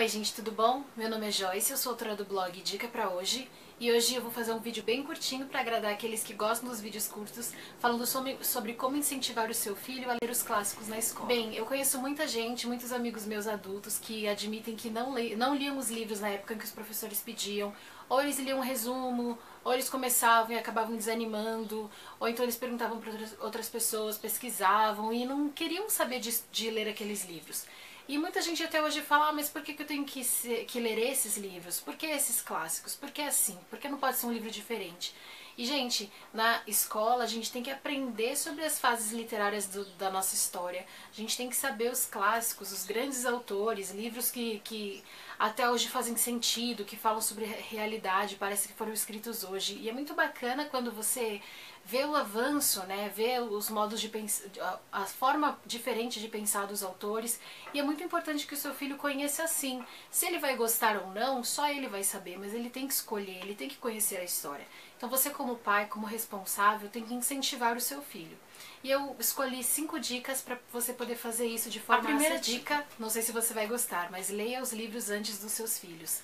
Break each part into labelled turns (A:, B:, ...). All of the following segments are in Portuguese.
A: Oi gente, tudo bom? Meu nome é Joyce, eu sou autora do blog Dica Pra Hoje e hoje eu vou fazer um vídeo bem curtinho para agradar aqueles que gostam dos vídeos curtos, falando sobre como incentivar o seu filho a ler os clássicos na escola. Bem, eu conheço muita gente, muitos amigos meus adultos que admitem que não liam os livros na época em que os professores pediam, ou eles liam um resumo, ou eles começavam e acabavam desanimando, ou então eles perguntavam para outras pessoas, pesquisavam e não queriam saber de ler aqueles livros. E muita gente até hoje fala, mas por que eu tenho que ler esses livros? Por que esses clássicos? Por que assim? Por que não pode ser um livro diferente? E, gente, na escola a gente tem que aprender sobre as fases literárias da nossa história. A gente tem que saber os clássicos, os grandes autores, livros que até hoje fazem sentido, que falam sobre realidade, parece que foram escritos hoje. E é muito bacana quando você vê o avanço, né, vê os modos de pensar, a forma diferente de pensar dos autores, e é muito importante que o seu filho conheça assim. Se ele vai gostar ou não, só ele vai saber, mas ele tem que escolher, ele tem que conhecer a história. Então você, como pai, como responsável, tem que incentivar o seu filho. E eu escolhi 5 dicas para você poder fazer isso de forma assertiva. A primeira dica, não sei se você vai gostar, mas leia os livros antes dos seus filhos.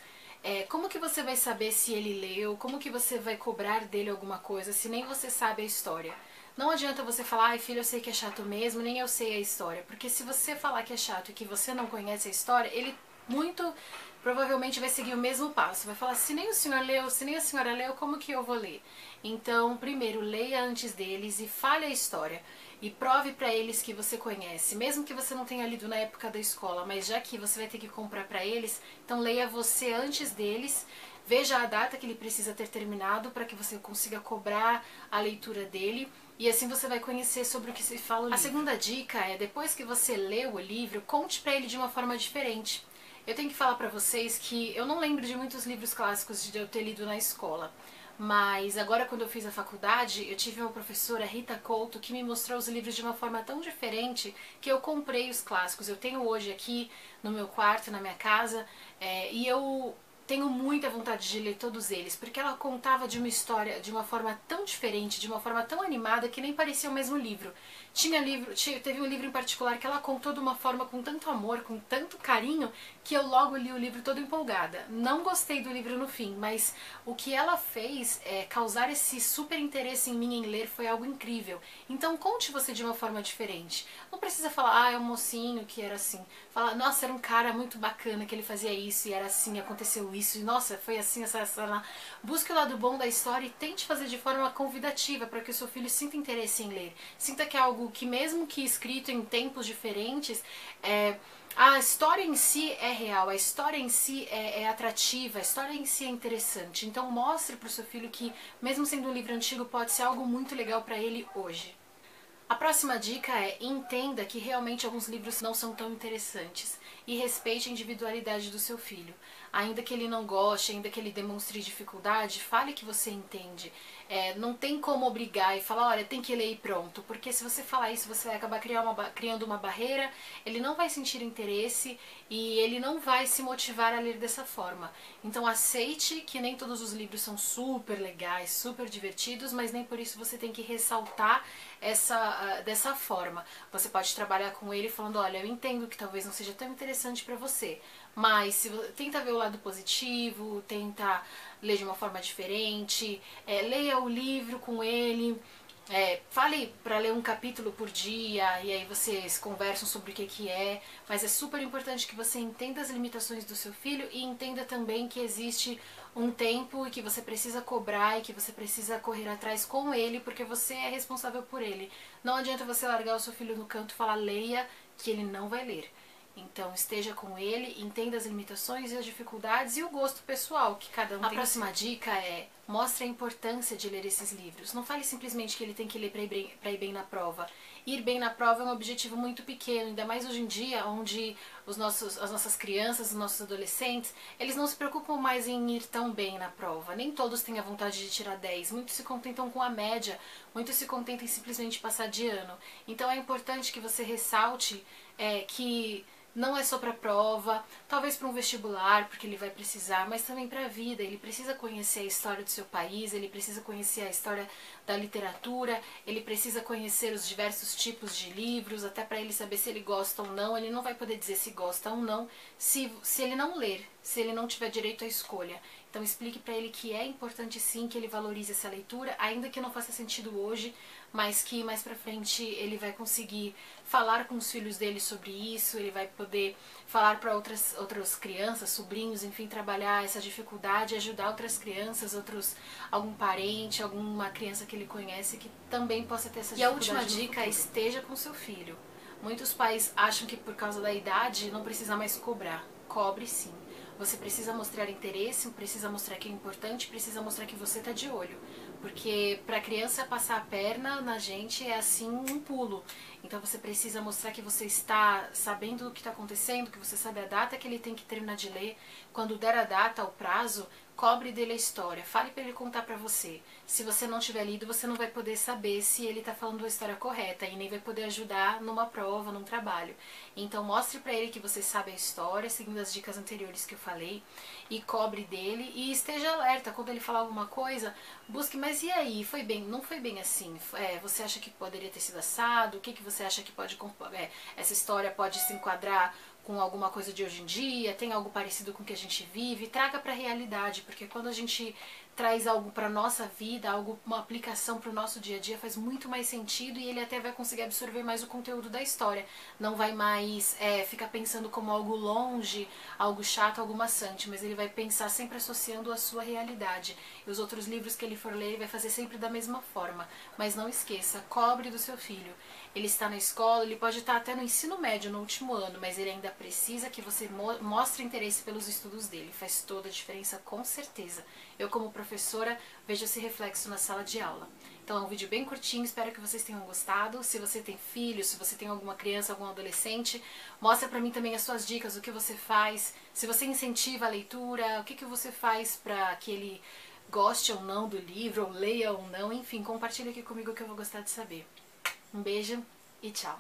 A: Como que você vai saber se ele leu? Como que você vai cobrar dele alguma coisa se nem você sabe a história? Não adianta você falar, ai filho, eu sei que é chato mesmo, nem eu sei a história. Porque se você falar que é chato e que você não conhece a história, ele muito provavelmente vai seguir o mesmo passo. Vai falar, se nem o senhor leu, se nem a senhora leu, como que eu vou ler? Então, primeiro, leia antes deles e fale a história. E prove para eles que você conhece, mesmo que você não tenha lido na época da escola, mas já que você vai ter que comprar para eles, então leia você antes deles, veja a data que ele precisa ter terminado para que você consiga cobrar a leitura dele, e assim você vai conhecer sobre o que se fala o livro. A segunda dica é, depois que você leu o livro, conte para ele de uma forma diferente. Eu tenho que falar para vocês que eu não lembro de muitos livros clássicos de eu ter lido na escola. Mas agora, quando eu fiz a faculdade, eu tive uma professora, Rita Couto, que me mostrou os livros de uma forma tão diferente que eu comprei os clássicos. Eu tenho hoje aqui no meu quarto, na minha casa, e eu tenho muita vontade de ler todos eles, porque ela contava de uma história de uma forma tão diferente, de uma forma tão animada, que nem parecia o mesmo livro. Teve um livro em particular que ela contou de uma forma com tanto amor, com tanto carinho, que eu logo li o livro toda empolgada. Não gostei do livro no fim, mas o que ela fez causar esse super interesse em mim em ler foi algo incrível. Então conte você de uma forma diferente. Não precisa falar, é um mocinho que era assim. Fala, nossa, era um cara muito bacana que ele fazia isso e era assim, aconteceu isso, e nossa, foi assim, essa. Busque o lado bom da história e tente fazer de forma convidativa para que o seu filho sinta interesse em ler. Sinta que é algo que, mesmo que escrito em tempos diferentes, a história em si é real, a história em si é atrativa, a história em si é interessante. Então mostre para o seu filho que, mesmo sendo um livro antigo, pode ser algo muito legal para ele hoje. A próxima dica é, entenda que realmente alguns livros não são tão interessantes e respeite a individualidade do seu filho. Ainda que ele não goste, ainda que ele demonstre dificuldade, fale que você entende. Não tem como obrigar e falar, olha, tem que ler e pronto, porque se você falar isso, você vai acabar criando uma barreira, ele não vai sentir interesse e ele não vai se motivar a ler dessa forma. Então aceite que nem todos os livros são super legais, super divertidos, mas nem por isso você tem que ressaltar dessa forma. Você pode trabalhar com ele falando, olha, eu entendo que talvez não seja tão interessante para você, mas tenta ver o lado positivo, tenta ler de uma forma diferente, leia o livro com ele, fale para ler um capítulo por dia e aí vocês conversam sobre o que é, mas é super importante que você entenda as limitações do seu filho e entenda também que existe um tempo e que você precisa cobrar e que você precisa correr atrás com ele, porque você é responsável por ele. Não adianta você largar o seu filho no canto e falar leia, que ele não vai ler. Então esteja com ele, entenda as limitações e as dificuldades e o gosto pessoal que cada um tem. A próxima dica é, mostre a importância de ler esses livros. Não fale simplesmente que ele tem que ler para ir bem na prova. Ir bem na prova é um objetivo muito pequeno, ainda mais hoje em dia, onde as nossas crianças, os nossos adolescentes, eles não se preocupam mais em ir tão bem na prova. Nem todos têm a vontade de tirar 10, muitos se contentam com a média, muitos se contentam em simplesmente passar de ano. Então é importante que você ressalte que não é só para prova, talvez para um vestibular, porque ele vai precisar, mas também para a vida. Ele precisa conhecer a história do seu país, ele precisa conhecer a história da literatura, ele precisa conhecer os diversos tipos de livros, até para ele saber se ele gosta ou não. Ele não vai poder dizer se gosta ou não se ele não ler, se ele não tiver direito à escolha. Então explique para ele que é importante sim que ele valorize essa leitura, ainda que não faça sentido hoje, mas que mais pra frente ele vai conseguir falar com os filhos dele sobre isso, ele vai poder falar para outras crianças, sobrinhos, enfim, trabalhar essa dificuldade, ajudar outras crianças, algum parente, alguma criança que ele conhece que também possa ter essa dificuldade. E a última dica é: esteja com seu filho. Muitos pais acham que por causa da idade não precisa mais cobrar. Cobre sim. Você precisa mostrar interesse, precisa mostrar que é importante, precisa mostrar que você está de olho. Porque para a criança passar a perna na gente é assim um pulo. Então você precisa mostrar que você está sabendo o que está acontecendo, que você sabe a data que ele tem que terminar de ler. Quando der a data, o prazo, cobre dele a história, fale para ele contar para você. Se você não tiver lido, você não vai poder saber se ele está falando a história correta e nem vai poder ajudar numa prova, num trabalho. Então mostre para ele que você sabe a história, seguindo as dicas anteriores que eu falei, e cobre dele e esteja alerta. Quando ele falar alguma coisa, busque, mas e aí? Foi bem? Não foi bem assim? Você acha que poderia ter sido assado? O que você acha que pode... essa história pode se enquadrar com alguma coisa de hoje em dia, tem algo parecido com o que a gente vive? Traga para a realidade, porque quando a gente traz algo para nossa vida, uma aplicação para o nosso dia a dia, faz muito mais sentido e ele até vai conseguir absorver mais o conteúdo da história. Não vai mais ficar pensando como algo longe, algo chato, algo maçante, mas ele vai pensar sempre associando a sua realidade. E os outros livros que ele for ler, ele vai fazer sempre da mesma forma. Mas não esqueça, cobre do seu filho. Ele está na escola, ele pode estar até no ensino médio, no último ano, mas ele ainda precisa que você mostre interesse pelos estudos dele. Faz toda a diferença, com certeza. Eu, como professora, vejo esse reflexo na sala de aula. Então é um vídeo bem curtinho, espero que vocês tenham gostado. Se você tem filhos, se você tem alguma criança, algum adolescente, mostra pra mim também as suas dicas, o que você faz, se você incentiva a leitura, o que você faz pra que ele goste ou não do livro, ou leia ou não, enfim, compartilha aqui comigo que eu vou gostar de saber. Um beijo e tchau!